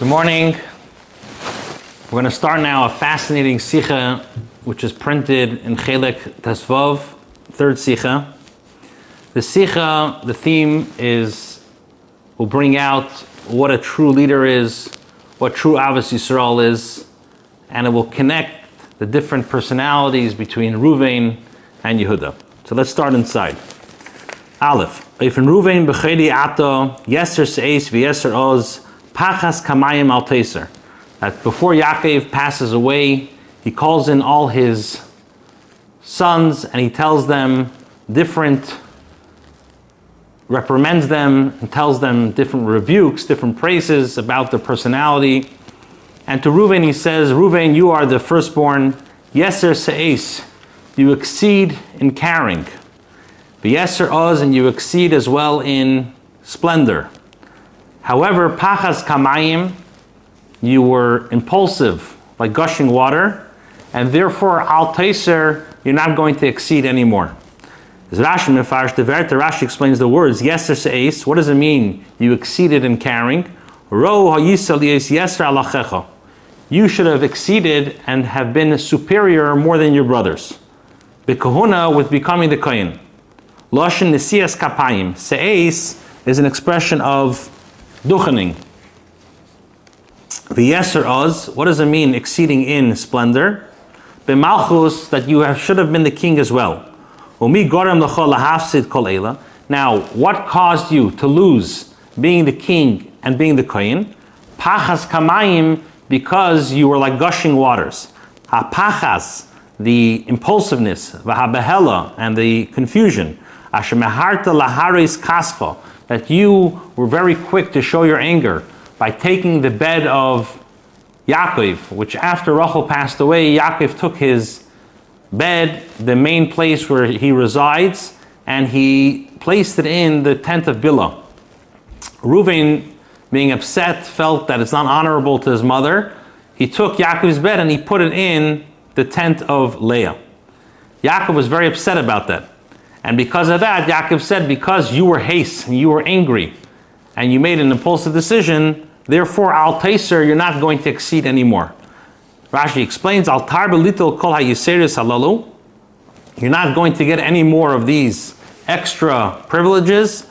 Good morning. We're going to start now a fascinating Sichah, which is printed in Chelek Tesvav, third Sichah. The Sichah, the theme will bring out what a true leader is, what true Avos Yisrael is, and it will connect the different personalities between Reuven and Yehuda. So let's start inside. Aleph. If in Reuven b'chedi ato yeser seis v'yeser oz pachas kamayim al teser. That before Yaakov passes away, he calls in all his sons and he tells them reprimands them and tells them different rebukes, different praises about their personality. And to Reuven he says, Reuven, you are the firstborn, yeser seis, you exceed in carrying. V'yeser oz, and you exceed as well in splendor. However, pachas kamayim, you were impulsive, like gushing water, and therefore al teser, you're not going to exceed anymore. As Rashi explains the words yeser seis. What does it mean? You exceeded in carrying. You should have exceeded and have been superior more than your brothers. B'kahuna, with becoming the kohen. Loshen nesias kapayim. Seis is an expression of duchening. V'yeser oz, what does it mean? Exceeding in splendor. B'malchus, that you should have been the king as well. Umi gorem l'chol lahafsid kol eila. Now, what caused you to lose being the king and being the kohen? Pachas kamayim, because you were like gushing waters. Ha-pachas, the impulsiveness, v'ha-behela, and the confusion. Asher meharta laharis kascha, that you were very quick to show your anger by taking the bed of Yaakov, which after Rachel passed away, Yaakov took his bed, the main place where he resides, and he placed it in the tent of Bilah. Reuven, being upset, felt that it's not honorable to his mother. He took Yaakov's bed and he put it in the tent of Leah. Yaakov was very upset about that. And because of that, Yaakov said, because you were hasty and you were angry and you made an impulsive decision, therefore, al teser, you're not going to exceed anymore. Rashi explains, al tar b'litel kol hayiseris halalu, you're not going to get any more of these extra privileges,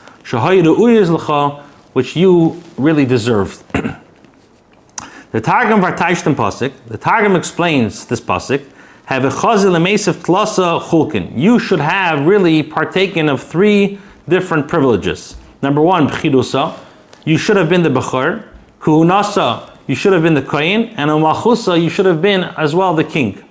which you really deserved. The Targum vartaishtem pasuk, the Targum explains this pasuk, you should have really partaken of three different privileges. Number one, b'chidusa, you should have been the bechor. Kuhunasa, you should have been the kohen. And umalchusa, you should have been as well the king.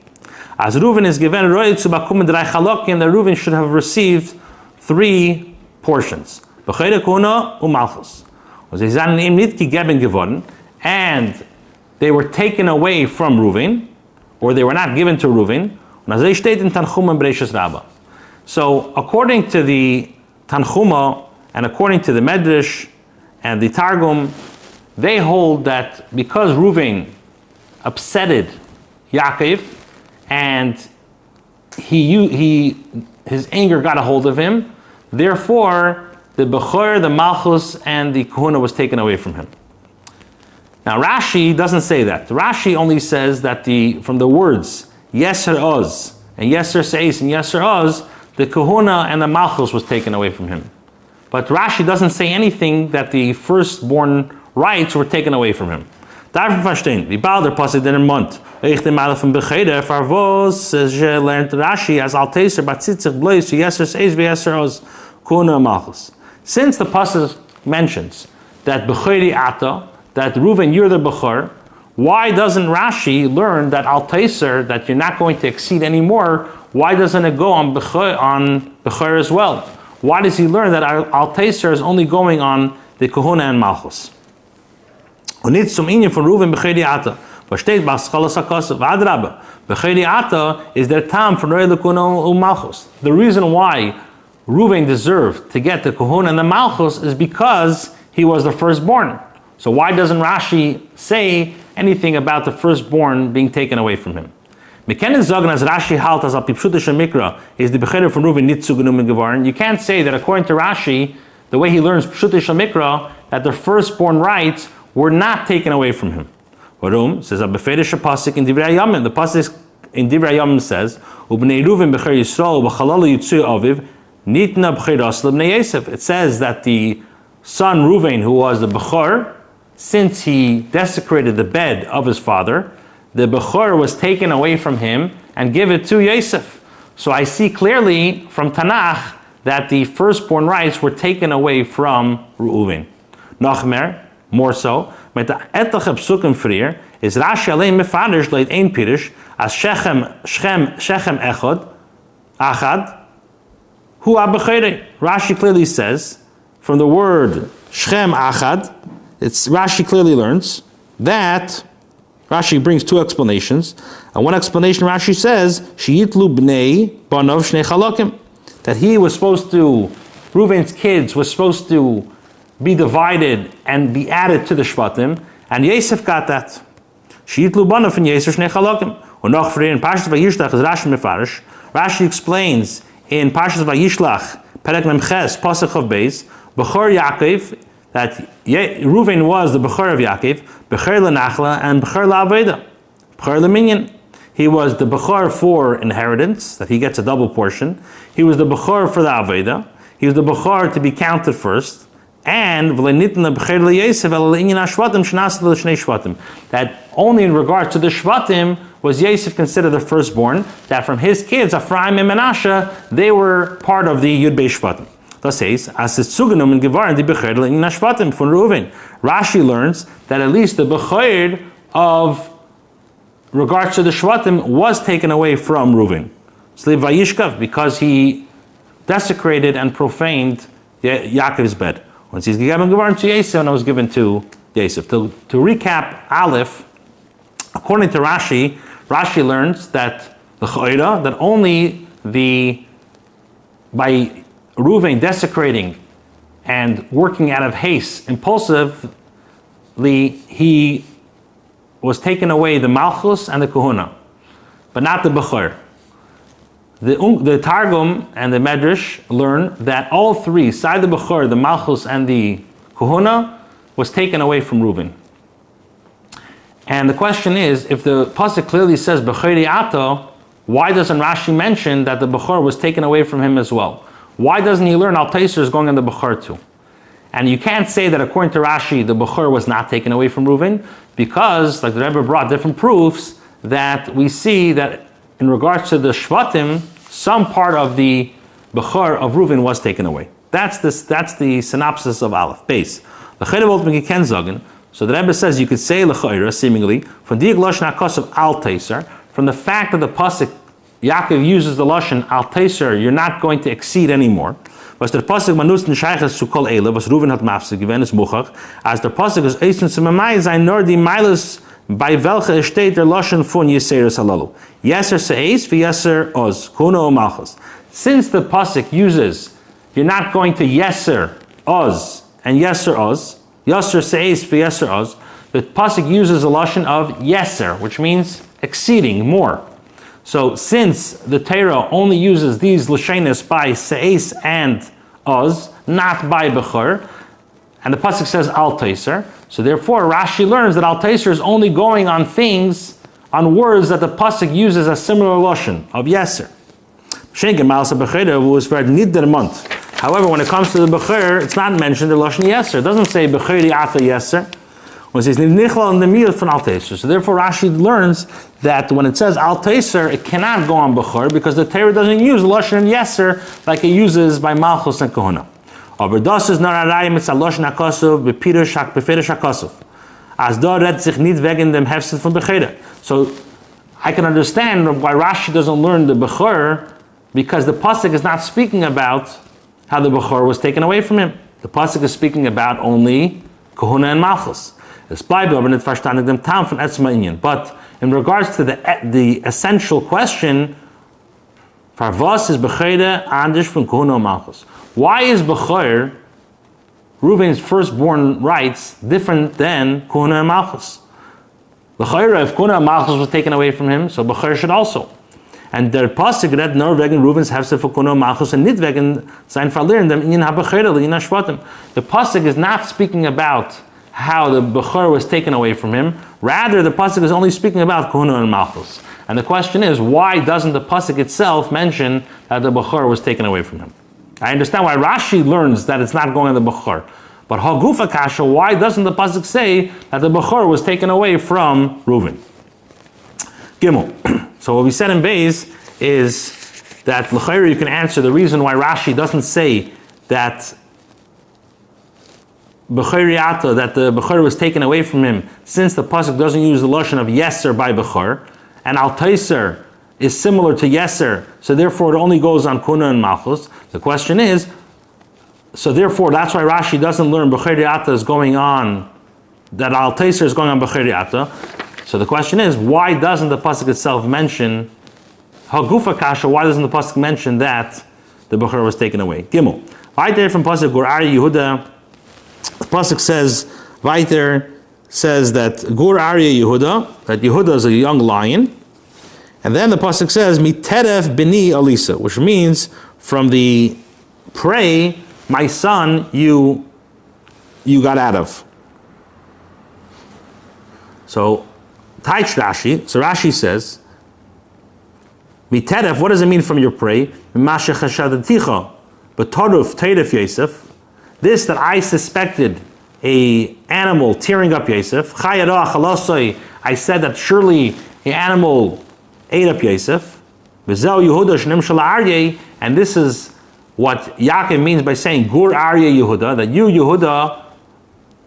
As Reuven is given, that Reuven should have received three portions. Bechor, kuhuna, umalchus. And they were taken away from Reuven, or they were not given to Reuven. So according to the Tanchuma and according to the Medrash and the Targum, they hold that because Reuven upsetted Yaakov and his anger got a hold of him, therefore the Bechor, the Malchus, and the Kahuna was taken away from him. Now Rashi doesn't say that. Rashi only says that from the words Yeser Oz and Yeser Seis and Yeser Oz, the Kahuna and the Malchus was taken away from him. But Rashi doesn't say anything that the firstborn rights were taken away from him. Daarvan verstehen, die Balder passet in een mond. Weegt de malen van Begeder, verwoos je learnt Rashi as Alteser, but zitzig bleus, Yeser Seis, Yeser Oz, Kahuna and Malchus. Since the pasuk mentions that Bechedi Ata, that Reuven, you're the Bechor, why doesn't Rashi learn that al teser, that you're not going to exceed anymore? Why doesn't it go on Bechor as well? Why does he learn that al teser is only going on the Kahuna and Malchus? Unit zum inyan von Reuven Bechedi Ata. Versteht Baschalas HaKosav Adraba. Bechedi Ata is their time for Reuven Kahuna and Malchus. The reason why Reuven deserved to get the Kahuna and the Malchus is because he was the firstborn. So why doesn't Rashi say anything about the firstborn being taken away from him? You can't say that according to Rashi, the way he learns Pshutish Mikra, that the firstborn rights were not taken away from him. Warum? Says Abefedish pasuk in Divrei Yamim. The pasuk in Divrei Yamim says, "Ubnei Reuven b'cher Yisrael b'chalal yitzu aviv nitna b'cheras lebnei Yosef." It says that the son Reuven, who was the b'chor, since he desecrated the bed of his father, the b'chor was taken away from him and given to Yosef. So I see clearly from Tanakh that the firstborn rights were taken away from Reuven. Nachmer, more so, met the etliche psukim frier is Rashi allein mefadish leit ein pirish as Shechem achad hu abechede. Rashi clearly says from the word Shechem achad, Rashi clearly learns that Rashi brings two explanations. And one explanation Rashi says sheyitlu bnei banov shnei chalakim, that he was supposed to, Reuven's kids was supposed to be divided and be added to the Shvatim, and Yosef got that. Sheyitlu banov and Yosef shnei chalakim. Or noch for in Parshas Vayishlach is Rashi mefarish. Rashi explains in Parshas Vayishlach Perek Memches Pasuk of Beis Bechor Yaakov, that Reuven was the Bechor of Yaakov, Bechor leNachla and Bechor leAveda, Bechor leMinyan. He was the Bechor for inheritance, that he gets a double portion. He was the Bechor for the Aveda. He was the Bechor to be counted first. And that only in regard to the Shvatim was Yosef considered the firstborn, that from his kids, Ephraim and Menashe, they were part of the Yud Beis Shvatim. Das says, as it's zugenommen in Gevarin, die Bechor in Shvatim von Reuven. Rashi learns that at least the Bechor of regards to the Shvatim was taken away from Reuven. Sleep Vayishkav, because he desecrated and profaned Yaakov's bed. Once he's given Gevarin to Yosef, and it was given to Yosef. To recap Aleph, according to Rashi, Rashi learns that the Yeuda, that only by Reuven desecrating and working out of haste, impulsively, he was taken away the Malchus and the Kahuna, but not the Bechor. The Targum and the Medrash learn that all three, side the Bechor, the Malchus, and the Kahuna, was taken away from Reuven. And the question is, if the pasuk clearly says Bechori Ato, why doesn't Rashi mention that the Bechor was taken away from him as well? Why doesn't he learn Al Taiser is going on the Bechor too? And you can't say that according to Rashi, the Bechor was not taken away from Reuven, because, like the Rebbe brought different proofs, that we see that in regards to the Shvatim, some part of the Bechor of Reuven was taken away. That's the synopsis of Aleph. Base. So the Rebbe says you could say L'chayra, seemingly, from the Lashon HaKos of Al Taiser, from the fact that the pasuk Yaakov uses the Lashon Al Taiser, you're not going to exceed anymore. Was der Pasuk manust in Sheiches zu kol Eile, was Reuven hat mafsig gewesen ist Muchach, as der Pasuk is eisen zu Mamai sein nur die Meiles bei welcher steht der Lashon von Yeseres Halalu. Yeser seis vi Yeser oz kuno malchus. Since the Pasuk uses, you're not going to Yeser oz and Yeser oz, Yeser seis vi Yeser oz, the Pasuk uses a Lashon of Yeser, which means exceeding, more. So since the Torah only uses these Lashonos by Seis and Oz, not by Bechor, and the Pasuk says Al Taiser, so therefore Rashi learns that Al Taiser is only going on things, on words that the Pasuk uses a similar Lashon of Yeser. However, when it comes to the Bechor, it's not mentioned the Lashon Yeser. It doesnn't say Bechori Ata Yeser. When it says Nichla in the Miyot from Al Taiser. So therefore Rashi learns that when it says Al Taiser, it cannot go on Bechor because the Torah doesn't use Lashon Yeser like it uses by Malchus and Kahuna. Aber das ist nur ein Reihe mit Lashon HaKosov bepirish HaKosov. As da redt sich nicht wegen dem Hefset von Bechor. So I can understand why Rashi doesn't learn the Bechor, because the pasuk is not speaking about how the Bechor was taken away from him. The pasuk is speaking about only Kahuna and Malchus. But in regards to the essential question, why is Bechor, Reuven's firstborn rights, different than Kahuna and Malchus? If Kahuna and Malchus was taken away from him, so Bechor should also. And der Pasuk redt nur wegen Reubens Hefse für Kahuna und Malchus and nicht wegen sein Verlieren dem Inyan HaBechor, Inyan HaShvatim. The Pasuk is not speaking about how the Bechor was taken away from him. Rather, the pasuk is only speaking about Kahuna and Malchus. And the question is, why doesn't the pasuk itself mention that the Bechor was taken away from him? I understand why Rashi learns that it's not going on the Bechor. But Hagufa Kasha, why doesn't the pasuk say that the Bechor was taken away from Reuven? Gimel. So what we said in Beis is that l'chayra you can answer the reason why Rashi doesn't say that Bechoriata, that the Bechor was taken away from him, since the pasuk doesn't use the lashon of yeser by Bechor, and al taiser is similar to yeser, so therefore it only goes on kuna and malchus. The question is, so therefore that's why Rashi doesn't learn Bechoriata is going on, that al taiser is going on Bechoriata. So the question is, why doesn't the pasuk itself mention Hagufa Kasha? Why doesn't the pasuk mention that the Bechor was taken away? Gimel. Right there from pasuk Gur Ari Yehuda. The pasuk says, right there says that Gur Arya Yehuda, that Yehuda is a young lion, and then the pasuk says Miteref Bini Alisa, which means from the prey, my son, you got out of. So Taich Rashi. So Rashi says, Miteref, what does it mean from your prey? Masha Chashadaticha, but Toruf Teiref Yosef. This that I suspected a animal tearing up Yosef. Chayarah Chalosoi, I said that surely the animal ate up Yosef. V'zel Yehuda Shnem Shala Aryeh, and this is what Yaakov means by saying Gur Aryeh Yehuda, that you Yehuda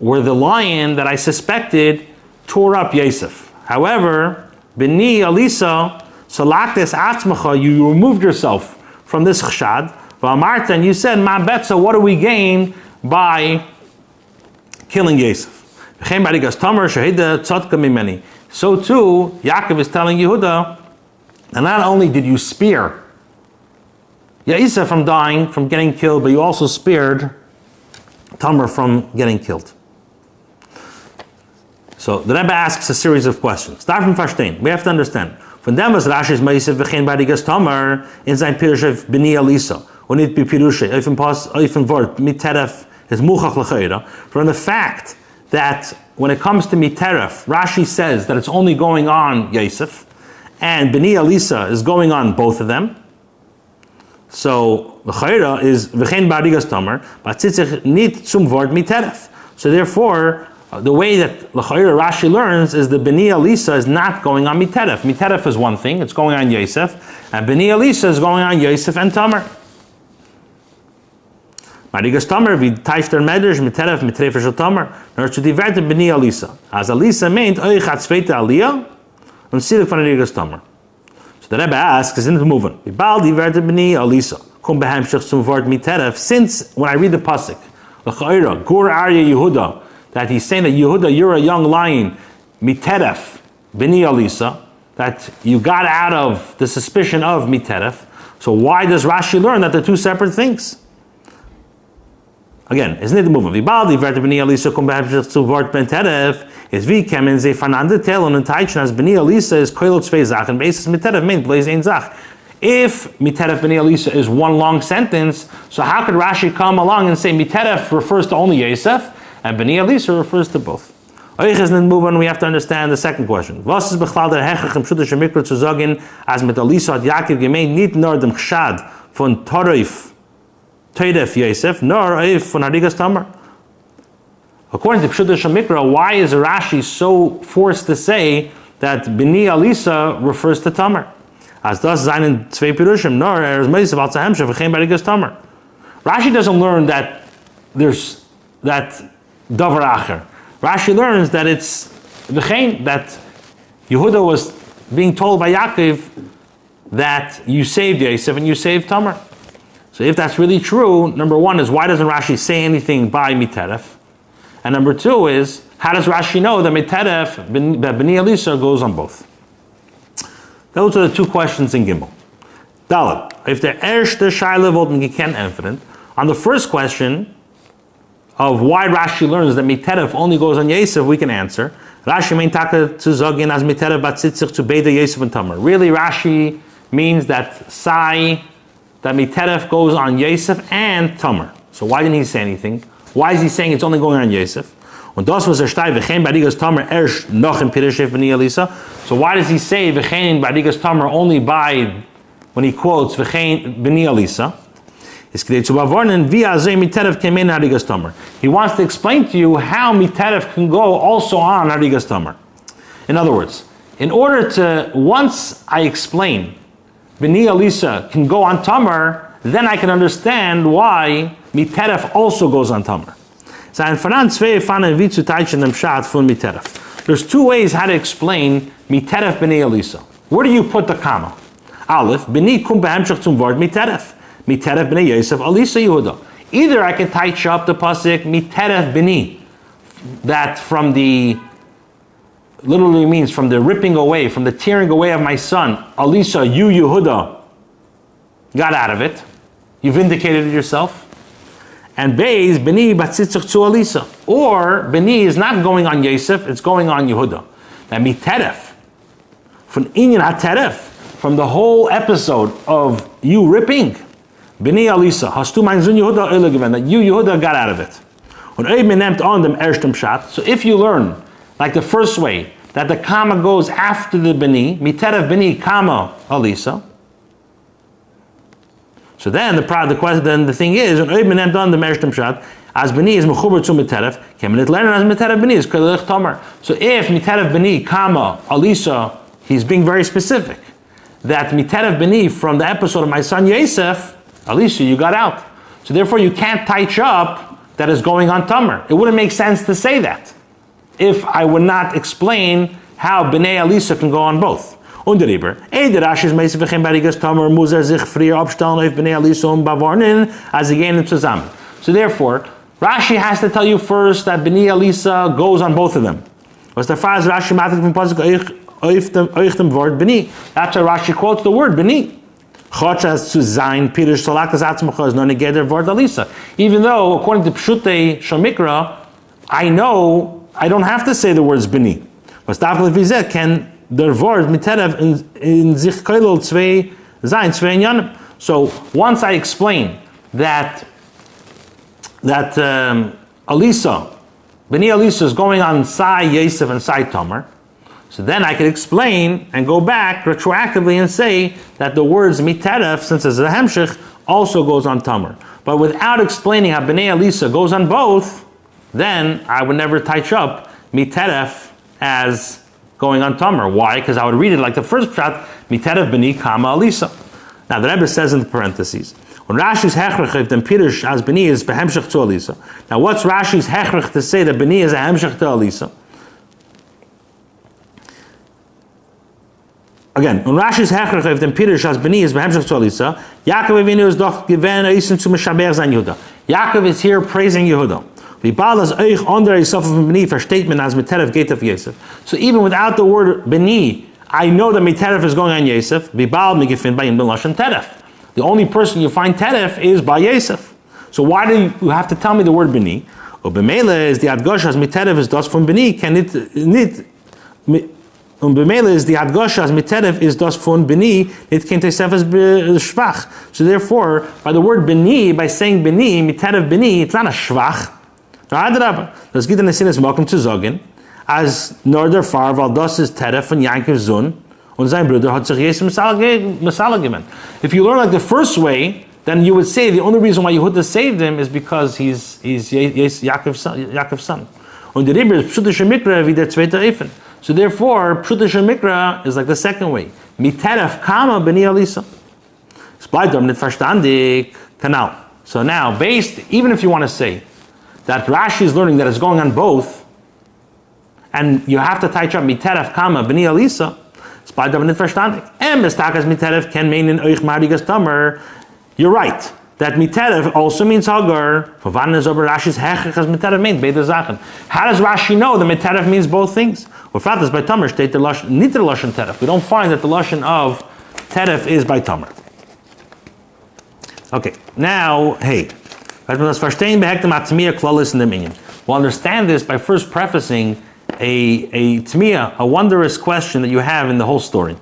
were the lion that I suspected tore up Yosef. However, Bini Alisa Salaktes Atzmacha, you removed yourself from this chshad. V'amarta, and you said, Ma betza, what do we gain by killing Yosef? So too, Yaakov is telling Yehuda, and not only did you spare Yosef from dying, from getting killed, but you also spared Tamar from getting killed. So the Rebbe asks a series of questions. Start from Verstehen. We have to understand. Von dem was Rashi's Meisef v'chein barigas Tamar in sein Pirush B'ni Alisa. Und nicht bei Pirushe, oifen Wort, miteref, is muchach l'chayra. From the fact that when it comes to miteref, Rashi says that it's only going on Yosef, and B'ni Alisa is going on both of them. So l'chayra is v'chein barigas Tamar, but tzitzich nit zum Wort miteref. So therefore, the way that l'chayra Rashi learns is the B'ni Alisa is not going on miteref. Miteref is one thing, it's going on Yosef, and B'ni Alisa is going on Yosef and Tamar. Marigas Tamar, wie teich der Medrash, miteref, mitrefer shel Tamar, nor zu diverte B'ni Alisa. As Alisa meint, oich hat zweite Aliyah, und silik von Marigas Tamar. So the Rebbe asks, is in the movement, wie bald diverte B'ni Alisa, kum beheimshich zum Wort miteref, since, when I read the pasuk, l'chayra, Gur Arya Yehuda, that he's saying that Yehuda, you're a young lion, miteref, B'ni Alisa, that you got out of the suspicion of miteref. So why does Rashi learn that they're two separate things? Again, isn't it the movement? Vibaldi verte B'ni Alisa kum beheimshich zu Wort miteref, is wie kemen ze vernande tellen und teichen as B'ni Alisa is koilot zwei Sachen, basis miteref meint blaze ein Zach. If miteref B'ni Alisa is one long sentence, so how could Rashi come along and say miteref refers to only Yosef, and B'ni Alisa refers to both? We have to understand the second question. Was is bechlal der hechach im Pshuta shemikra zu sagen, as mit Alisa hat Yaakov gemeint nicht nur dem Chshad von Torif Teiref Yosef, nor Oif von Harigas Tamar. According to Pshuta Shemikra, why is Rashi so forced to say that B'ni Alisa refers to Tamar? As das seinen zwei Pirushim, nor is Meisef al Tzahemshe v'chein Harigas Tamar. Rashi doesn't learn that there's that Davar Acher. Rashi learns that it's v'chein, that Yehuda was being told by Yaakov that you saved Yosef and you saved Tamar. So if that's really true, number one is, why doesn't Rashi say anything by miteref? And number two is, how does Rashi know that miteref, that B'ni Alisa goes on both? Those are the two questions in Gimel. Dalet, if the erste Shaila wollten geken entferen, on the first question of why Rashi learns that miteref only goes on Yosef, we can answer. Rashi meint taka zu sagen as miteref batzitzich zu beide Yosef and Tamar. Really, Rashi means that that miteref goes on Yosef and Tamar. So why didn't he say anything? Why is he saying it's only going on Yosef? Und das was steht, v'chein barigas tamer erst noch im Pirush b'ni Elisa. So why does he say v'chein barigas tamer only by when he quotes v'chein b'ni Elisa? He wants to explain to you how miteref can go also on harigas tamer. In other words, in order to, once I explain b'ni Elisa can go on tamer, then I can understand why miteref also goes on tamer. There's two ways how to explain miteref b'ni Elisa. Where do you put the comma? Aleph, b'ni kum behemshach zum word miteref. Miteref b'nei Yosef, Alisa Yehuda. Either I can touch up the pasuk miteref b'ni, that from the, literally means from the ripping away, from the tearing away of my son, Alisa, you Yehuda, got out of it. You vindicated it yourself. And Beis, b'ni batzitzach to Alisa. Or b'ni is not going on Yosef, it's going on Yehuda. Now miteref, from inyan hateref, from the whole episode of you ripping, B'nei Alisa, hast du mein Sohn Yehuda Eile gewinnt, that you Yehuda got out of it. Und Reuben nimmt on dem ersten Pshat. So if you learn, like the first way, that the comma goes after the B'nei, miteref B'nei, comma Alisa. So then the question, then the thing is, und Reuben nimmt on dem ersten Pshat, as B'nei is mechuber zu miteref, can man it learn as miteref B'nei is kolech tomer. So if miteref B'nei, comma Alisa, he's being very specific, that miteref B'nei from the episode of my son Yosef, Alisa, you got out. So therefore you can't touch up that is going on tamer. It wouldn't make sense to say that if I would not explain how B'nei Alisa can go on both. Unterrieber, der Rashi ist meistens v'chein barigas tamer, muss sich früher abstellen auf B'nei Alisa bavarnen, als sie gehen zusammen. So therefore, Rashi has to tell you first that B'nei Alisa goes on both of them. Was der Fall ist, Rashi macht vom Pasuk auf dem Wort B'nei. That's why Rashi quotes the word B'nei. Even though, according to Pshutei Shamikra, I know I don't have to say the words B'ni. Can the word miterev in sich koilel zwei sein, zwei inyanim. So once I explain that Alisa, B'ni Alisa is going on Sai Yosef and Sai Tomer, so then I could explain and go back retroactively and say that the words miteref, since it's a hemshich, also goes on tamer. But without explaining how B'nei Alisa goes on both, then I would never touch up miteref as going on tamer. Why? Because I would read it like the first pshat, miteref b'ni kama Alisa. Now the Rebbe says in the parentheses, when Rashi's hechrech, then Pirush as b'ni is behemshich to Alisa. Now what's Rashi's hechrech to say that b'ni is a hemshich to Alisa? Again, when Rashi's hechrech, then Pirush as b'ni is behemshich to Alisa, Yaakov Avinu is doch given eisen zu meshaber sein Yehuda. Yaakov is here praising Yehuda. So even without the word b'ni, I know that miteref is going on Yosef. The only person you find teref is by Yosef. So why do you have to tell me the word b'ni? B'meila is the adgosha as miteref is das von b'ni. Can it b'meila is the adgosha as miteref is das von b'ni. It can Yosef as shvach. So therefore, by the word b'ni, by saying b'ni, miteref b'ni, it's not a shvach. Das geht in der Sinne, welcome to sagen, als nur der Fall, weil das ist Teref von Yankov's Sohn und sein Bruder hat sich Jesus Messiah gegeben. If you learn like the first way, then you would say the only reason why Yehuda saved him is because he's Yaakov's son. Und der Rebbe ist Pshutische Mikra wie der zweite Reuven. So therefore, Pshutische Mikra is like the second way. Miteref kama b'ni Alisa. Es bleibt aber nicht verstandig. Kanal. So now, even if you want to say that Rashi is learning that it's going on both, and you have to touch up miteref kama b'ni Alisa, it's by David verstandig. And mestakas miteref can mean in euch marigas tamer. You're right that miteref also means hagar. For wann is over Rashi's hechach as miteref means beide Sachen. How does Rashi know that miteref means both things? Well, fact is by tamer state the lashon nit the lashon teref. We don't find that the lashon of teref is by tamer. Okay, now hey. We'll understand this by first prefacing a tmiyah, a wondrous question that you have in the whole story.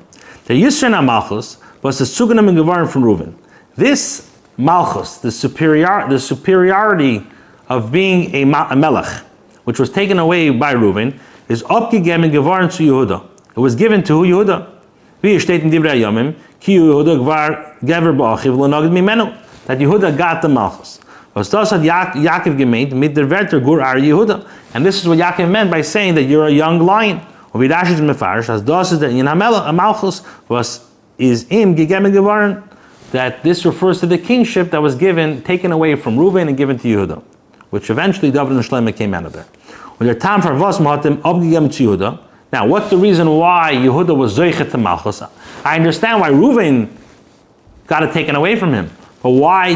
The Yisrael Malchus was the Suganim and Gevarim from Reuven. This Malchus, the superiority of being a melech, which was taken away by Reuven, is abgegeben geworden zu Yehuda. It was given to Yehuda. Wie steht in Divrei Yomim, ki Yehuda gvar gever ba'achiv l'nagid mimenu, that Yehuda got the malchus. Was das hat Yaakov gemeint mit der Wörter gur ar Yehuda, and this is what Yaakov meant by saying that you're a young lion. Und wie Rashi is mefarish, as das is der in malchus was is im gegeben geworden, that this refers to the kingship that was taken away from Reuven and given to Yehuda, which eventually David and Shlomo came out of there. When their time for was mahatim abgegeben to Yehuda. Now, what's the reason why Yehuda was zoichet to malchus? I understand why Reuven got it taken away from him, but why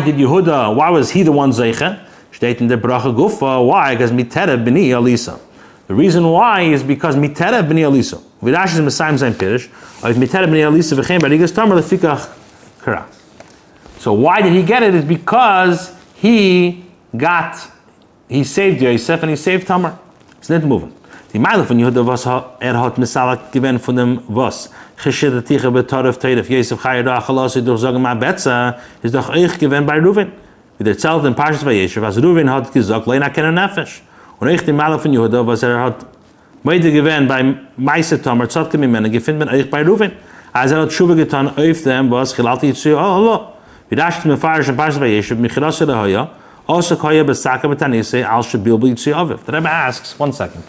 was he the one zoichet? Steht in der bracha gufa. Why? Because mitera b'ni Elisa. The reason why is because mitera b'ni Elisa. V'rash is mesayim zayin pirish. If mitera b'ni Elisa v'chein barigas tamer lefikach kara. So why did he get it? Is because he saved Yosef and he saved Tamar. It's not moving. Die Meile von Yehuda was hat misalak gewen von dem was geschidde tige betarf teif Yosef chayra chalas durch sagen ma betza ist doch euch gewen bei Reuven. Wie der zelt in Parshas Vayechi, was Reuven hat gesagt, leina kenen nefesh. Und euch die Meile von Yehuda was hat beide gewen bei Meise Tamar zat mit Männer gefunden euch bei Reuven. Als hat Shuva getan auf dem was gelati zu Allah. Wie das mit Parshas Vayechi mit Chirasel haya also kaya besaka betanise al shabilbi zu aviv. The Rebbe asks, 1 second.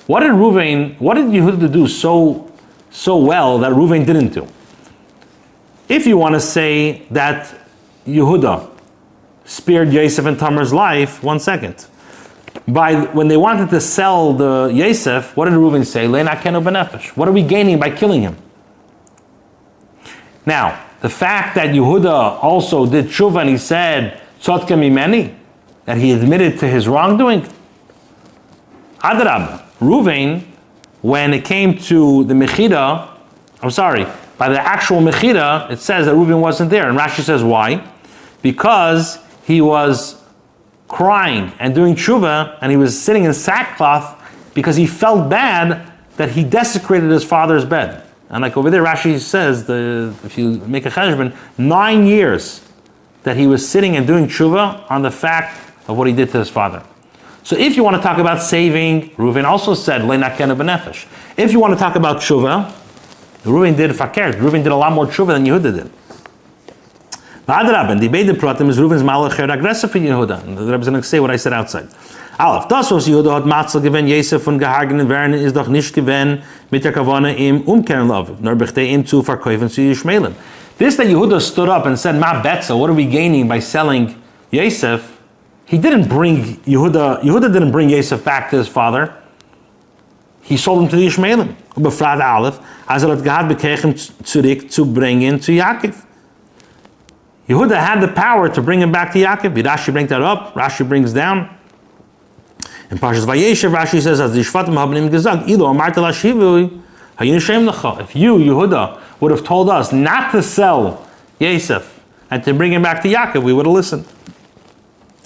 What did Yehuda do so well that Reuven didn't do? If you want to say that Yehuda spared Yosef and Tamar's life, 1 second. When they wanted to sell the Yosef, what did Reuven say? Leina kenu benefesh. What are we gaining by killing him? Now, the fact that Yehuda also did tshuva and he said, tzotke mimeni, that he admitted to his wrongdoing, Adrab. Reuven, when it came to the Mechida, by the actual Mechida, it says that Reuven wasn't there. And Rashi says, why? Because he was crying and doing tshuva, and he was sitting in sackcloth because he felt bad that he desecrated his father's bed. And like over there, Rashi says, if you make a cheshbon, 9 years that he was sitting and doing tshuva on the fact of what he did to his father. So if you want to talk about saving, Reuven also said, leina kenu benefesh. If you want to talk about tshuva, Reuven did fakert. Reuven did a lot more tshuva than Yehuda did. V'adrab, and the Beide Pratim is Reuven's malach aggressive for Yehuda. And the Rebbe is going to say what I said outside. Aleph, das was Yehuda hat Matzel gewen, Yosef von gehargenen werden, ist doch nicht gewen mit der Kavane im Umkehren lauf, nor bechtei ihm zu verkaufen zu Yishmaelim. This that Yehuda stood up and said, ma betza, what are we gaining by selling Yosef? He didn't bring Yehuda didn't bring Yosef back to his father. He sold him to the Yishmaelim. Befragt Aleph, als hat gehad bekriegen zurück zu bringen zu Yaakov. Yehuda had the power to bring him back to Yaakov. Rashi brings that up. Rashi brings down. In Parshas Vayechi, Rashi says, as the Shvatim haben ihm gesagt, Ilo amarta lashivu, hayin shem lecha. If you, Yehuda, would have told us not to sell Yosef and to bring him back to Yaakov, we would have listened.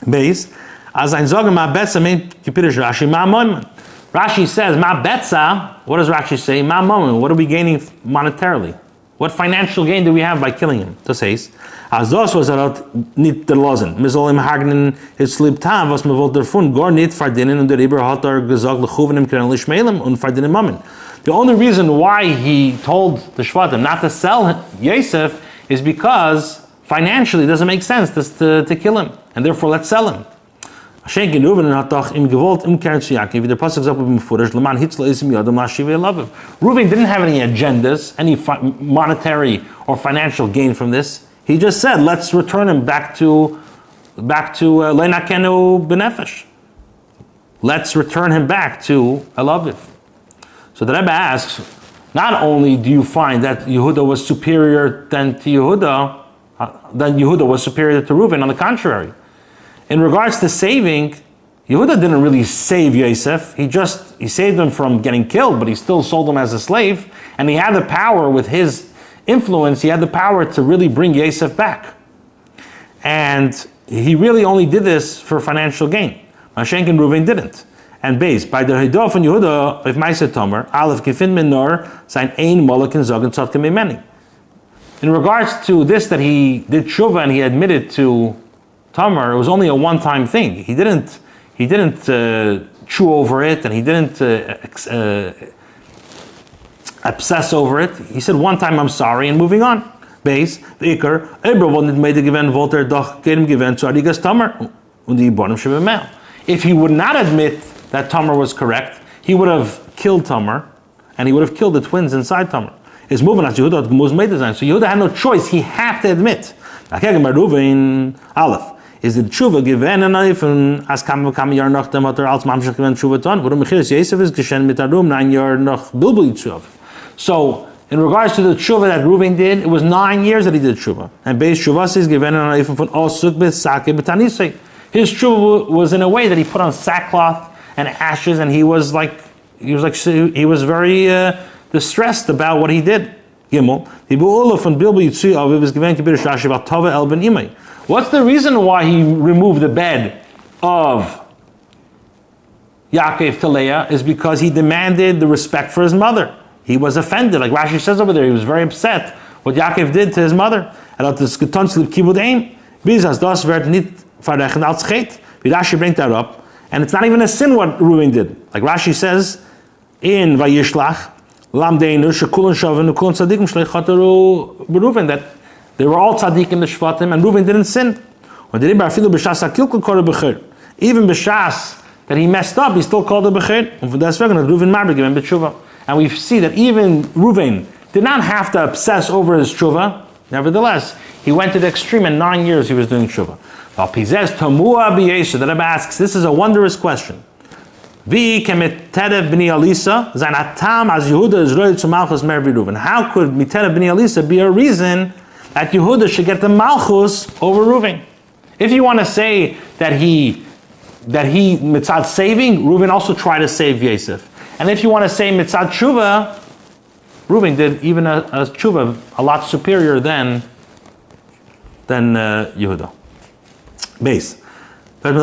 Base, as ein Zogen ma betza mean kipirish Rashi ma moment. Rashi says ma betza. What does Rashi say? Ma moment. What are we gaining monetarily? What financial gain do we have by killing him? Das heißt, as das was nicht der Losen. Wir sollen ihm hagnen his sleep time, was man wollte davon gar nicht verdienen und der Rebbe hat gesagt lechuven im keren lishmeilem und verdienen mammen. The only reason why he told the Shvatim not to sell Yosef is because financially it doesn't make sense to kill him, and therefore let's sell him. Reuven hat doch im gewollt umkehren zu Yaakov, wie der Pasuk sagt beim Furish, Leman hitzla isim yodam lashiv elav. Reuven didn't have any agendas, any monetary or financial gain from this. He just said, let's return him back to leina kenu benefesh. Let's return him back to Elaviv. So the Rebbe asks, not only do you find that Yehuda was superior than Yehuda was superior to Reuven, on the contrary. In regards to saving, Yehuda didn't really save Yosef. He saved him from getting killed, but he still sold him as a slave. And he had the power, with his influence, he had the power to really bring Yosef back. And he really only did this for financial gain. Mashenk and Reuven didn't. And based by the Hidah von Yehuda, if Meiser Tomer, Aleph Gefin Menor, sein ein Molek and Zogan Tzotke Mimeni. In regards to this, that he did tshuva and he admitted to Tamar, it was only a one-time thing. He didn't chew over it and he didn't obsess over it. He said one time, I'm sorry, and moving on. Base, the Iker, if he would not admit that Tamar was correct, he would have killed Tamar, and he would have killed the twins inside Tamar. It's moving as Yehuda made design. So Yehuda had no choice, he had to admit. Reuven, Aleph. Is the tshuva given and even as kam yar nach dem hat als mamshach given tshuva ton warum Mechiras Yosef is geshen mit arum 9 year nach bilbul tshuva. So in regards to the tshuva that Reuven did, it was 9 years that he did tshuva, and base tshuva is given and even von osuk bet sake betanisei. His tshuva was in a way that he put on sackcloth and ashes, and he was very distressed about what he did. Gimel the beula von bilbul tshuva was given kibir shashi about tova el ben imay. What's the reason why he removed the bed of Yaakov to Leah? Is because he demanded the respect for his mother. He was offended, like Rashi says over there. He was very upset what Yaakov did to his mother. And Rashi brings that up, and it's not even a sin what Reuven did. Like Rashi says in Vayishlach, that they were all tzaddik in the Shvatim, and Reuven didn't sin. Even b'shas that he messed up, he still called the b'cher. And we see that even Reuven did not have to obsess over his tshuva. Nevertheless, he went to the extreme, and 9 years he was doing tshuva. The Rebbe asks, this is a wondrous question. How could Miterev b'nei Elisa be a reason that Yehuda should get the malchus over Reuven? If you want to say that he mitzad saving, Reuven also tried to save Yosef. And if you want to say mitzad tshuva, Reuven did even a tshuva a lot superior than Yehuda. Base. We'll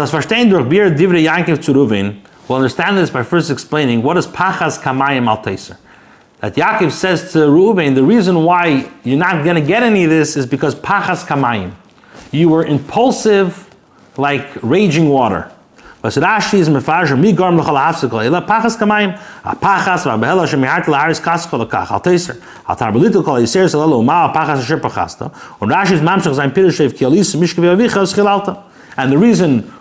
understand this by first explaining what is pachas kamayim al teiser. That Yaakov says to Reuven, the reason why you're not going to get any of this is because pachas kamayim. You were impulsive like raging water. But Rashi is mefarsh mi garm l'chol hafsikol ela pachas kamayim a pachas v'abehela shemihart l'haris kaskol l'kach al teiser al tarbelitu kol yiser salalo ma pachas asher pachasta and Rashi is mamshach zayin pirushev ki alis mishkev avicha schilalta. And the reason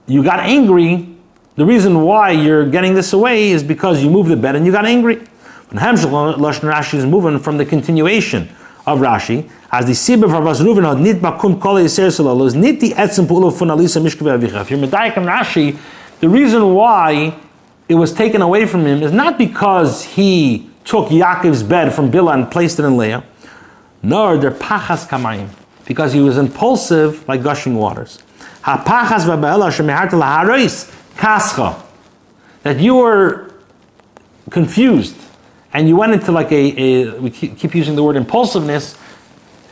you got angry, the reason why you're getting this away is because you moved the bed and you got angry. When Rashi is moving from the continuation of Rashi, as the Sibah for Vas Reuven had nit bakum kol yiser salalo is nit the etzem pu'ulo fun alisa mishkev avicha. If you're medayik and Rashi, the reason why it was taken away from him is not because he took Yaakov's bed from Bilhah and placed it in Leah, nor they're pachas kamayim, because he was impulsive like gushing waters. Ha-pachas v'ba'ela shemihart laharois kascha, that you were confused and you went into like we keep using the word impulsiveness,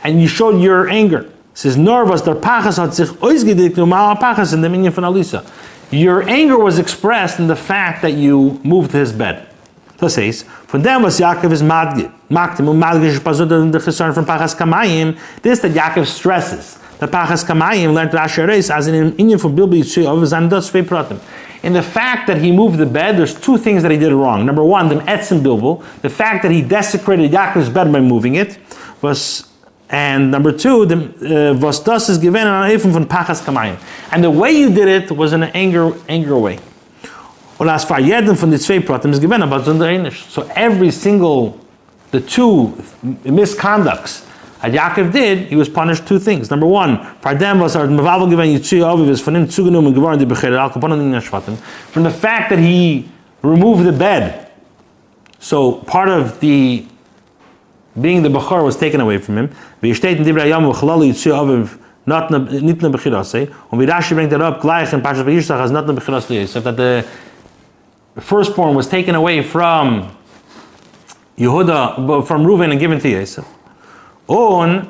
and you showed your anger. It says nervous der pachas hat sich ausgedrückt mal pachas in the minyan von Alisa. Your anger was expressed in the fact that you moved his bed. Das heißt, von dem was Yaakov is magdim the chesron from pachas kamayim, this that Yaakov stresses. The pachas kamayim learned Rashi Reis as in Inyan for Bilbi Yitzu of Zandos Fei Pratim. In the fact that he moved the bed, there's two things that he did wrong. Number one, the etzim bilbul, the fact that he desecrated Yaakov's bed by moving it, and number two, the was das is given an eifim von pachas kamayim. And the way you did it was in an anger way. Und as far jeden von the zwei Pratim is given about Zunderinish. So every single, the two misconducts that Yaakov did, he was punished two things. Number one, from the fact that he removed the bed. So part of the being the Bechor was taken away from him. That the firstborn was taken away from Yehuda, from Reuven, and given to Yosef. On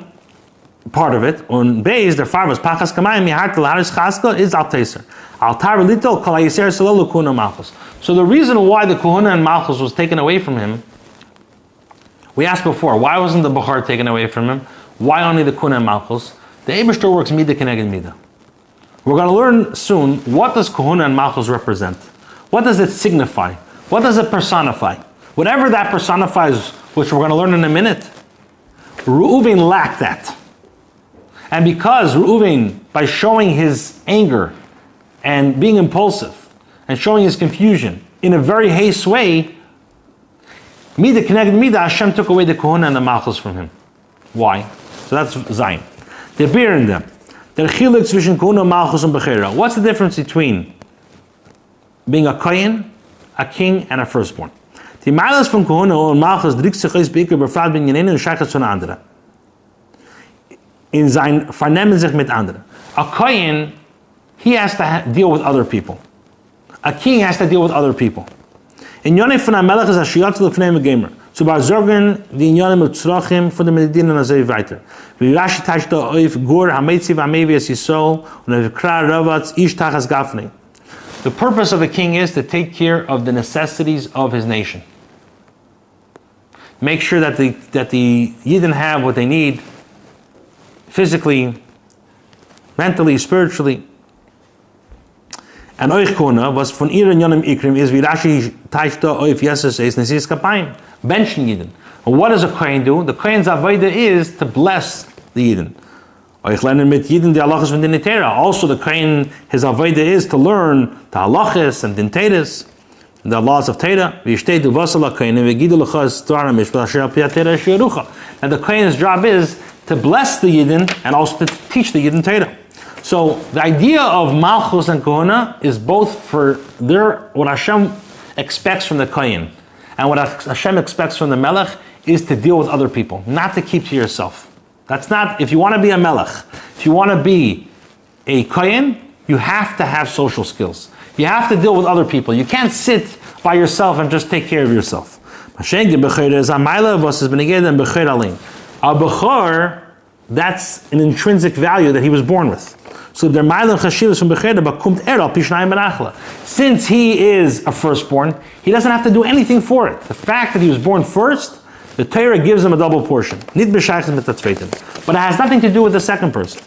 part of it, on base, their father was pachas kamayim mihart l'haris chaska is al teiser. Al tar little kol yiser salelu kuna malchus. So the reason why the kahuna and malchus was taken away from him, we asked before, why wasn't the Bechor taken away from him? Why only the kahuna and malchus? The Eibishter works mida keneged mida. We're going to learn soon, what does kahuna and malchus represent? What does it signify? What does it personify? Whatever that personifies, which we're going to learn in a minute, Reuven lacked that. And because Reuven, by showing his anger and being impulsive and showing his confusion in a very hasty way, Mida connected Mida, Hashem took away the Kohuna and the Malchus from him. Why? So that's Zayin. The beer in them. Der Chilik zwischen Kohuna, Malchus, and Bechera. What's the difference between being a Kohen, a king, and a firstborn? Die Meiles von Kohuna und Malchus drückt sich aus Beker befragt bin Jenene und Scheiches von anderen. In sein Vernehmen sich mit anderen. A Kohen, he has to deal with other people. A king has to deal with other people. In Yonif von Amelech is a Shiat to the Fnei Gamer. Zu besorgen die Inyonim mit Tzrochim von dem Medina und so weiter. Wie Rashi tauscht da auf Gur Hametziv Amevi es Yisol und auf Kra Ravatz Ish Tachas Gafni. The purpose of a king is to take care of the necessities of his nation. Make sure that the Yidden have what they need physically, mentally, spiritually. And Oich Kona, was von ihren Yonim Ikrim is wie Rashi tauscht da auf Jesus es Nesis Kapayim. Benching Yidden. And what does a Kohen do? The Kohen's Avodah is to bless the Yidden. Also, the Kohen, his Avodah is to learn the halachas and dinteres, the laws of Torah. And the Kohen's job is to bless the Yidden and also to teach the Yidden Torah. So the idea of Malchus and Kohuna is both for what Hashem expects from the Kohen. And what Hashem expects from the Melech is to deal with other people, not to keep to yourself. That's not, if you want to be a Melech, if you want to be a Kohen, you have to have social skills. You have to deal with other people. You can't sit by yourself and just take care of yourself. A Bechor, that's an intrinsic value that he was born with. So since he is a firstborn, he doesn't have to do anything for it. The fact that he was born first, the Torah gives him a double portion. But it has nothing to do with the second person.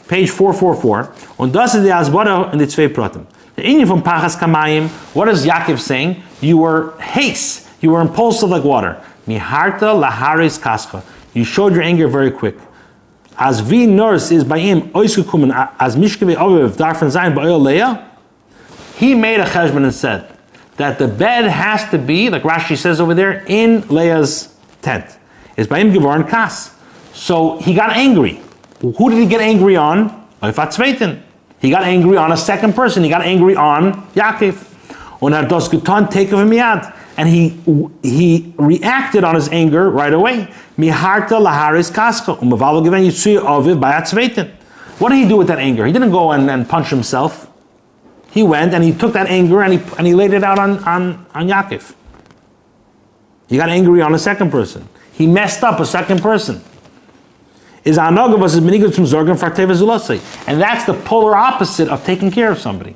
Page 444. Und das ist die Asbara in die zwei Pratim. The Inyan from Pachas Kamayim, what is Yaakov saying? You were haste, you were impulsive like water. Miharta laharis kaska. You showed your anger very quick. As vi nurse is by him oiskukumen as mishkeve ovev darfen zayin ba'oil leah. He made a cheshbon and said that the bed has to be, like Rashi says over there, in Leah's tent. It's by him gevorn kas. So he got angry. Who did he get angry on? He got angry on a second person. He got angry on Yaakov. And he reacted on his anger right away. What did he do with that anger? He didn't go and punch himself. He went and he took that anger and he laid it out on Yaakov. He got angry on a second person. He messed up a second person. And that's the polar opposite of taking care of somebody.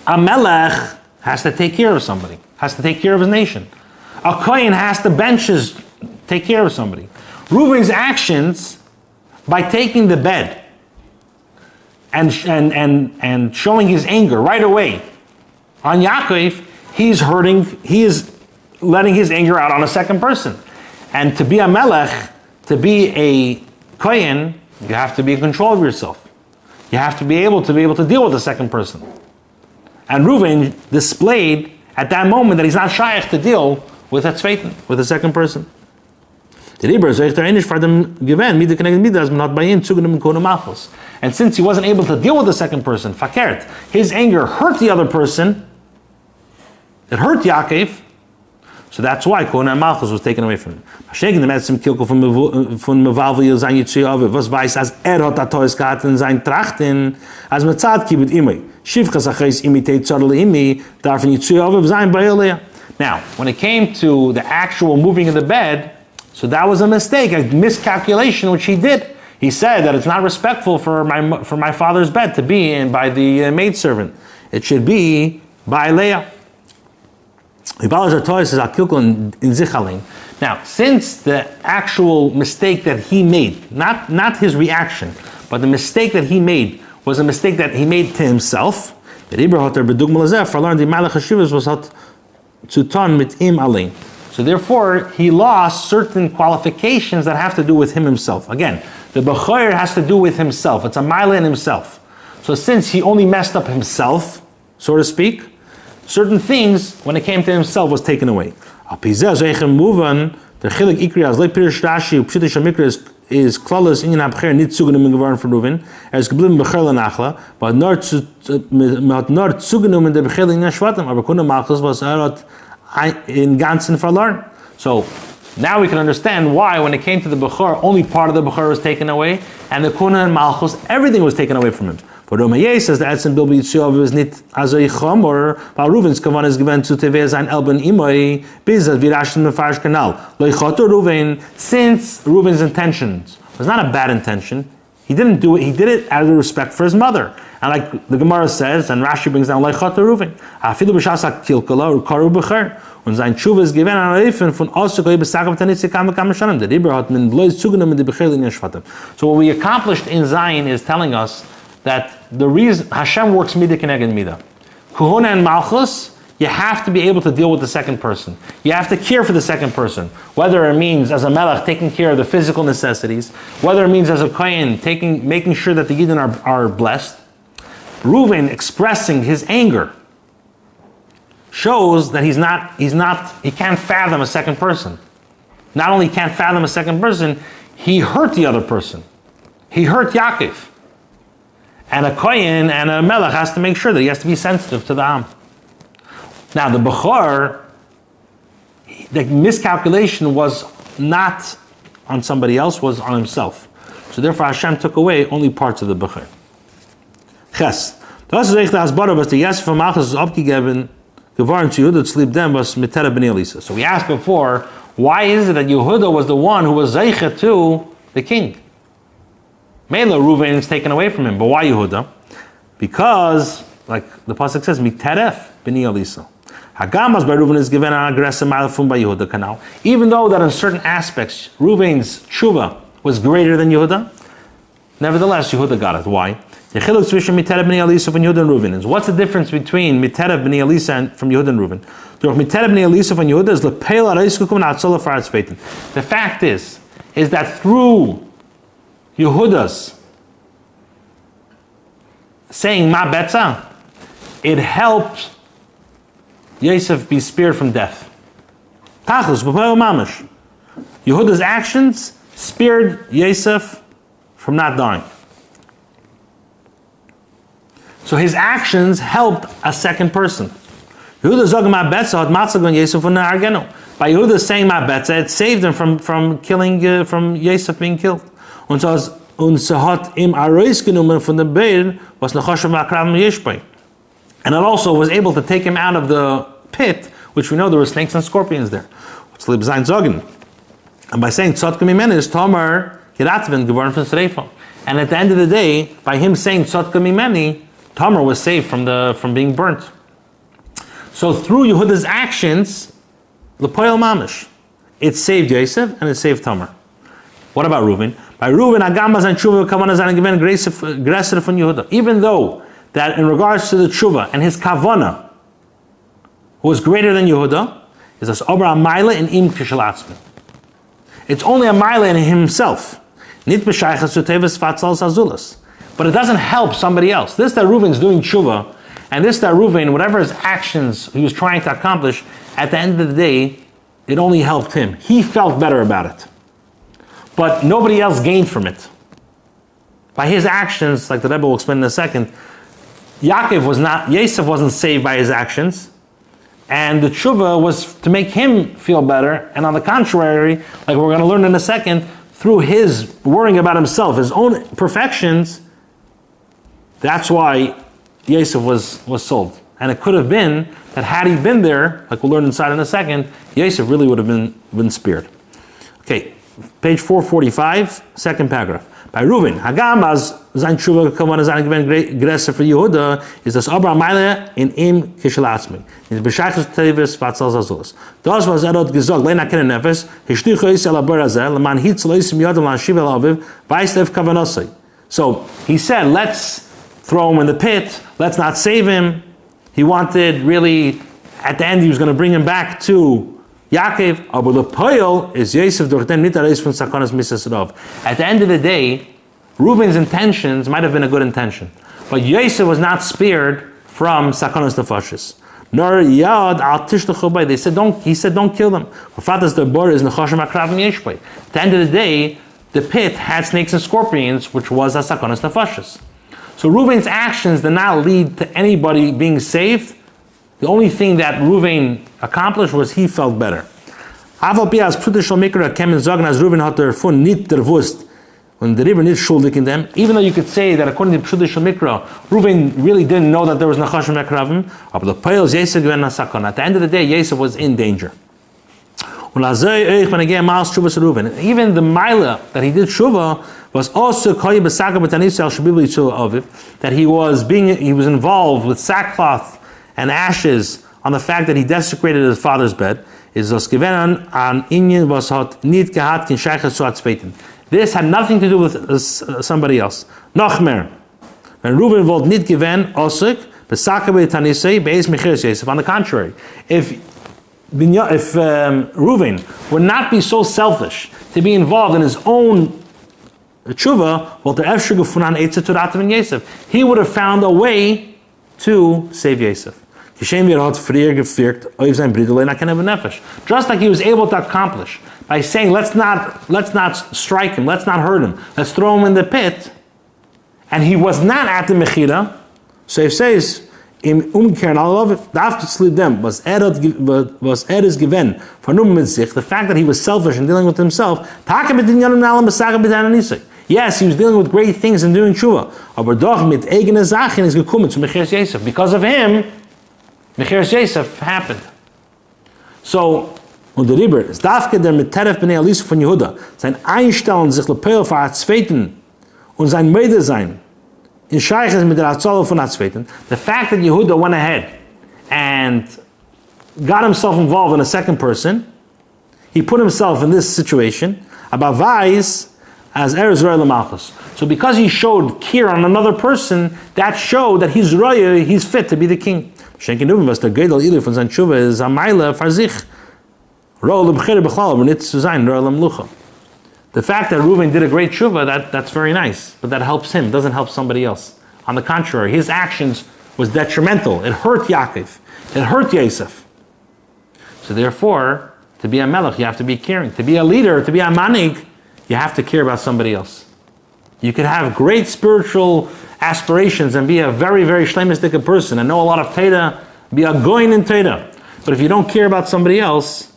A melech has to take care of somebody, has to take care of his nation. A kohen has to take care of somebody. Reuven's actions, by taking the bed and showing his anger right away on Yaakov, he is letting his anger out on a second person. And to be a melech, to be a kohen, you have to be in control of yourself. You have to be able to deal with the second person. And Reuven displayed at that moment that he's not shaykh to deal with that zweiten, with the second person. And since he wasn't able to deal with the second person, fakert, his anger hurt the other person. It hurt Yaakov. So that's why Kohuna and Malchus was taken away from him. Was weiß, als hat Atois gehabt in sein Trachten, als mit Zad kibut imei. Shivchas achais imitate tzadal imi, darf nicht zu Ove sein bei Elea. Now, when it came to the actual moving of the bed, so that was a mistake, a miscalculation which he did. He said that it's not respectful for my father's bed to be in by the maidservant. It should be by Leah. Now, since the actual mistake that he made, not his reaction, but the mistake that he made was a mistake that he made to himself, Der Rebbe hat bedugmal azeh verloren die Malach Hashivas was hat zu tun mit ihm allein. So therefore, he lost certain qualifications that have to do with him himself. Again, the Bechor has to do with himself. It's a mila in himself. So since he only messed up himself, so to speak, certain things, when it came to himself, was taken away. The chilik ikri as like Pirish Rashi Pshitish Mikra is klalas in Abcher nit zugenommen geworden von Reuven. Es geblieben Bechor Nachla, but not zugenommen in der Bechor in Shvatim, aber kunde Malchus was hat in ganzen verloren. So now we can understand why when it came to the Bechor, only part of the Bechor was taken away, and the Kuna and Malchus, everything was taken away from him. But Vayechi says the Etzen Bilbi Yitzhak is nit azay chamor, while Reuven's kavan is given to Teveh Zayin Elben Imoi, bizas virashim mefarish kanal. Leichato Reuven, since Reuven's intentions was not a bad intention, he didn't do it. He did it out of respect for his mother. And like the Gemara says, and Rashi brings down leichato Reuven, afilu b'shasak tilkala or karu b'cher. When sein Tshuva is given an Reuven von Osukoi b'sagav tanitzi kam shanim. The Rebbe hat min blois zugenommen de b'chel in Shvatim. So what we accomplished in Zion is telling us that the reason Hashem works midah keneged midah. Kuhuna and Malchus, you have to be able to deal with the second person. You have to care for the second person. Whether it means as a melech taking care of the physical necessities, whether it means as a kohen making sure that the Yidden are blessed. Reuven expressing his anger shows that he can't fathom a second person. Not only can't fathom a second person, he hurt the other person. He hurt Yaakov. And a kohen and a melech has to make sure that he has to be sensitive to the Am. Now the Bechor, the miscalculation was not on somebody else, was on himself. So therefore Hashem took away only parts of the Bechor. Ches. Das ist echt das Baro, was der Yesef von Malchus ist abgegeben, geworden zu Yehuda zu lieb dem, was mit Terah ben Elisa. So we asked before, why is it that Yehuda was the one who was Zeicha to the king? Mela Reuven is taken away from him, but why Yehuda? Because, like the pasuk says, Miteref b'ni Elisa. Hagamas by Reuven is given an aggressive malafum by Yehuda canal. Even though that in certain aspects Reuven's tshuva was greater than Yehuda, nevertheless Yehuda got it. Why? The chiluk between Miteref b'ni Elisa and Yehuda and Reuven is what's the difference between Miteref b'ni Elisa and from Yehuda and Reuven? Miteref b'ni Elisa from Yehuda is lepeil areiskukum na'atzola faratz feitin. The fact is that through Yehuda's saying Ma Betza, it helped Yosef be spared from death. Tachlis, b'poel mamash. Yehuda's actions spared Yosef from not dying. So his actions helped a second person. Yehuda zog Ma Betza had matzagon Yosef von Argeno. By Yehuda saying Ma Betza, it saved him from killing, from Yosef being killed. Und so hat ihm Arois genommen von dem Beir, was Nechoshev Akram Yeshbei. And it also was able to take him out of the pit, which we know there were snakes and scorpions there. What's Lib Zayin Zogen? And by saying Tzot Kamimen is Tamar Hiratven geworden von Sreifah. And at the end of the day, by him saying Tzot Kamimeni, Tamar was saved from being burnt. So through Yehuda's actions, L'poyel Mamish, it saved Yosef and it saved Tamar. What about Reuven? By Reuven, Agamas and Tshuva Kavanas and given aggressive from Yehuda. Even though that in regards to the Tshuva and his Kavana, who was greater than Yehuda, is as Obra Amaila in Im Kishalatzman. It's only a Maila in himself. Nit b'shaychas to Tevis Fatzal Sazulas. But it doesn't help somebody else. This that Reuven's doing Tshuva, and this that Reuven, whatever his actions he was trying to accomplish, at the end of the day, it only helped him. He felt better about it. But nobody else gained from it. By his actions, like the Rebbe will explain in a second, Yosef wasn't saved by his actions, and the tshuva was to make him feel better, and on the contrary, like we're going to learn in a second, through his worrying about himself, his own perfections, that's why Yosef was sold. And it could have been that had he been there, like we'll learn inside in a second, Yosef really would have been spared. Okay. Page 445, second paragraph. By Reuven, Hagam as sein Tshuva kavan zayin given aggressive for Yehuda is das Obra Amaila in Im Kishalatzmi. In B'shaychus Tevis Fatzal Zazulas. Das was hat gesagt, Leina Kenen Nefes, Hishtichu Yisrael Abur Hazel, Leman Hitz Lo Yisim Yodam Lan Shiva Aviv, Vaystev Kavanosai. So he said, let's throw him in the pit. Let's not save him. He wanted really, at the end, he was going to bring him back to Yaakov. Aber the poil is Yosef durch den Nitareis von Sakanas Misas Rav. At the end of the day, Reuven's intentions might have been a good intention, but Yosef was not spared from Sakanas Nefashis. Nor Yad al Tishtachobay. He said, don't kill them. At the end of the day, the pit had snakes and scorpions, which was a Sakanas Nefashis. So Reuven's actions did not lead to anybody being saved. The only thing that Reuven accomplished was he felt better. Even though you could say that according to Pshudish Mikra, Reuven really didn't know that there was Nachashim Mekravim, but the Payos Yosef given Sakon. At the end of the day, Yosef was in danger. Even the Maila that he did Shuvah was also that he was involved with sackcloth and ashes on the fact that he desecrated his father's bed. This had nothing to do with somebody else. Nochmer. When Reuven wollte nicht gewinnen, Osuk, besakabei tanisei, beis mechiras Yosef. On the contrary, if Reuven would not be so selfish to be involved in his own tshuva, he would have found a way to save Yosef. Just like he was able to accomplish by saying, let's not strike him, let's not hurt him, let's throw him in the pit, and he was not at the mechira. So it says, im Umkehren all of darf sleep them was is given for the fact that he was selfish and dealing with himself. Yes, he was dealing with great things and doing tshuva. Because of him, Mechiras Yosef happened. So, und der Rieber, es darf der mit Teref b'nei Elisa von Yehuda, sein Einstellen sich lepeil für Atzveiten und sein Meide sein, in Sheiches mit der Atzolo von Atzveiten, the fact that Yehuda went ahead and got himself involved in a second person, he put himself in this situation, about Vais, as Erez Roy Lamalchus. So because he showed care on another person, that showed that he's Roy, he's fit to be the king. Schenken was der Gedel Ili von sein Tshuva is am Meile für sich. Roel b'chir b'chlal, but nicht zu sein, Roel Lucha. The fact that Reuven did a great Tshuva, that's very nice, but that helps him, doesn't help somebody else. On the contrary, his actions was detrimental. It hurt Yaakov. It hurt Yosef. So therefore, to be a melech, you have to be caring. To be a leader, to be a manig, you have to care about somebody else. You could have great spiritual aspirations and be a very, very shlemistic person and know a lot of Teda, be a goyin in Teda. But if you don't care about somebody else,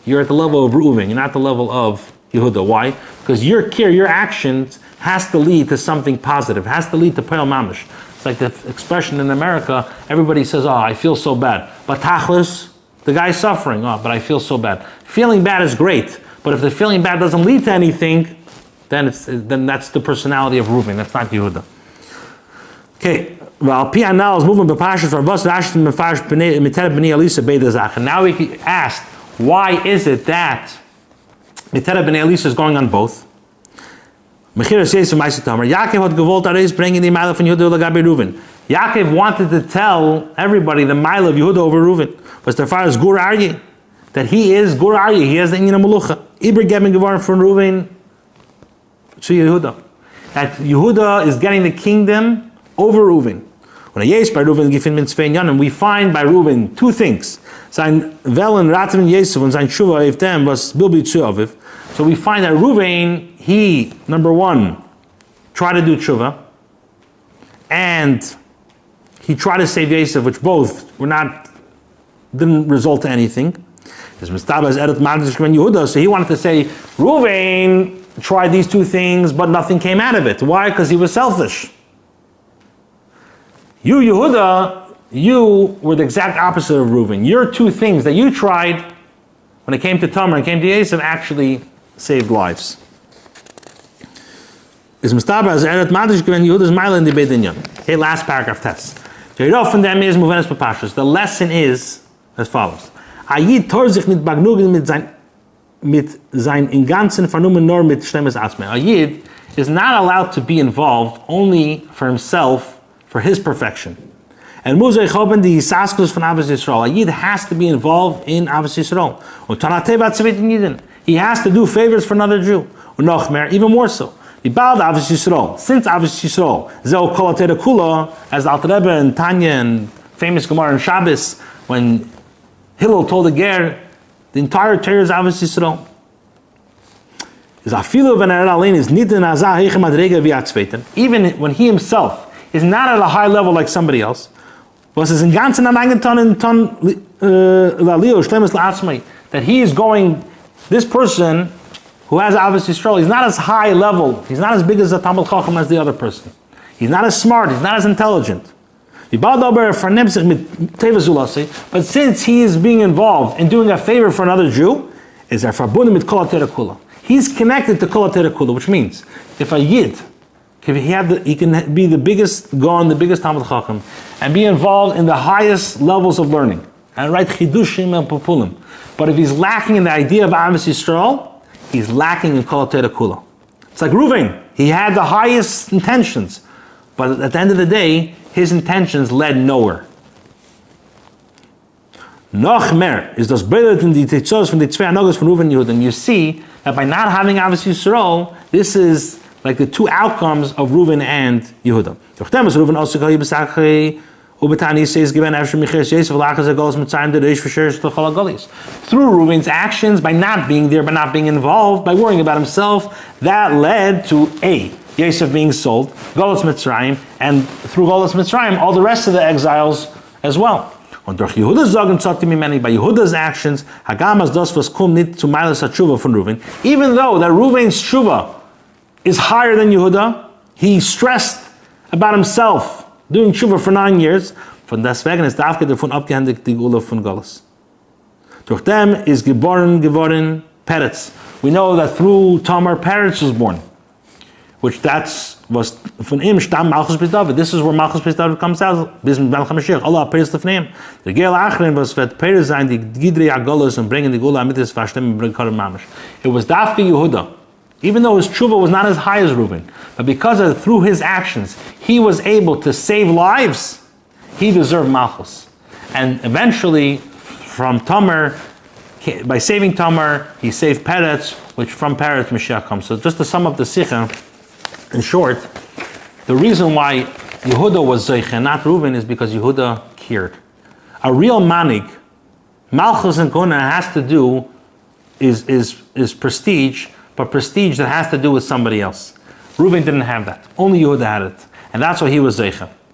you're at the level of Reuven, you're not the level of Yehuda. Why? Because your care, your actions has to lead to something positive, has to lead to Peil Mamish. It's like the expression in America, everybody says, I feel so bad. But Tachlis, the guy's suffering, but I feel so bad. Feeling bad is great, but if the feeling bad doesn't lead to anything, then that's the personality of Reuven, that's not Yehuda. Okay, well, Pi Anal is moving b'pashas for Bas Rashid Mefarsh Mitev Bnei Elisa Beida Zach. And now we asked, why is it that Mitev Bnei Elisa is going on both? Mechiras Yosef Ma'aseh Tamer. Yaakov had gewollt areis bringen die Meile von Yehuda lagabe Reuven. Yaakov wanted to tell everybody the Meile of Yehuda over Reuven. Was der Fall is Gur Arye, that he is Gur Arye, he has the Inyan Melucha. Iber geben geworden von Reuven to Yehuda. That Yehuda is getting the kingdom over Reuven. When a yes by Reuven gifen mit zwei Jahren, we find by Reuven two things. Sein Wellen Raten Yosef und sein Tshuva if them was Bilbi zu Aviv. So we find that Reuven, he, number one, tried to do Tshuva, and he tried to save Yosef, which both didn't result to anything. So he wanted to say, Reuven tried these two things, but nothing came out of it. Why? Because he was selfish. You, Yehuda, you were the exact opposite of Reuven. Your two things that you tried when it came to Tamar and came to Yosef actually saved lives. Okay, last paragraph test. The lesson is as follows. Ayid tor sich nicht bagnugen mit sein in ganzen vernommen nur mit schlimmes Asme. Ayid is not allowed to be involved only for himself, for his perfection. And Muzay Choben the Saskus from Avos Yisrael. A Yid has to be involved in Avos Yisrael. He has to do favors for another Jew. Even more so. Since Avos Yisrael, Zeo Kol HaTeira Kula, as the Alter Rebbe and Tanya and famous Gemara in Shabbos, when Hillel told the Ger, the entire Torah is Avos Yisrael. Even when he himself is not at a high level like somebody else, that he is going, this person who has Avos Yisrael, he's not as high level, he's not as big as a Talmud Chacham as the other person. He's not as smart, he's not as intelligent. But since he is being involved in doing a favor for another Jew, he's connected to Kol HaTeira Kula, which means if a Yid, he can be the biggest Gaon, the biggest Talmud Chacham, and be involved in the highest levels of learning, and write Chidushim and Populim. But if he's lacking in the idea of Avos Yisrael, he's lacking in Kol HaTeira Kula. It's like Reuven. He had the highest intentions, but at the end of the day, his intentions led nowhere. Noch mehr is das Bildet in die Tetzos von die zwei Anogas von Reuven and Yehuda. And you see that by not having Avos Yisrael, this is like the two outcomes of Reuven and Yehuda. Through Reuven's actions, by not being there, by not being involved, by worrying about himself, that led to Yosef being sold, Golos Mitzrayim, and through Golos Mitzrayim, all the rest of the exiles as well. By Yehuda's actions, even though that Reuven's tshuva is higher than Yehuda, he stressed about himself doing tshuva for 9 years. Von deswegen ist der davon abgehändigt die Gula von Golos. Durch dem ist geboren geworden Peretz. We know that through Tamar, Peretz was born, which was von ihm Stamm Malchus bis David. This is where Malchus bis David comes out. Bis mit Melech HaMashiach. Allah Peretz lefneim. Der Gel Achren was wird Peretz sein, die Gidrei HaGolos und bringen die Gula mit des Vashem und bringen Korban Mamash. It was Dafke Yehuda. Even though his tshuva was not as high as Reuven, but because through his actions, he was able to save lives, he deserved Malchus. And eventually, from Tamar, by saving Tamar, he saved Peretz, which from Peretz, Mashiach comes. So just to sum up the Sichah, in short, the reason why Yehuda was Zeicha, not Reuven, is because Yehuda cared. A real manig, Malchus and Kona has to do is prestige, but prestige that has to do with somebody else. Reuven didn't have that. Only Yehuda had it. And that's why he was Zeicha.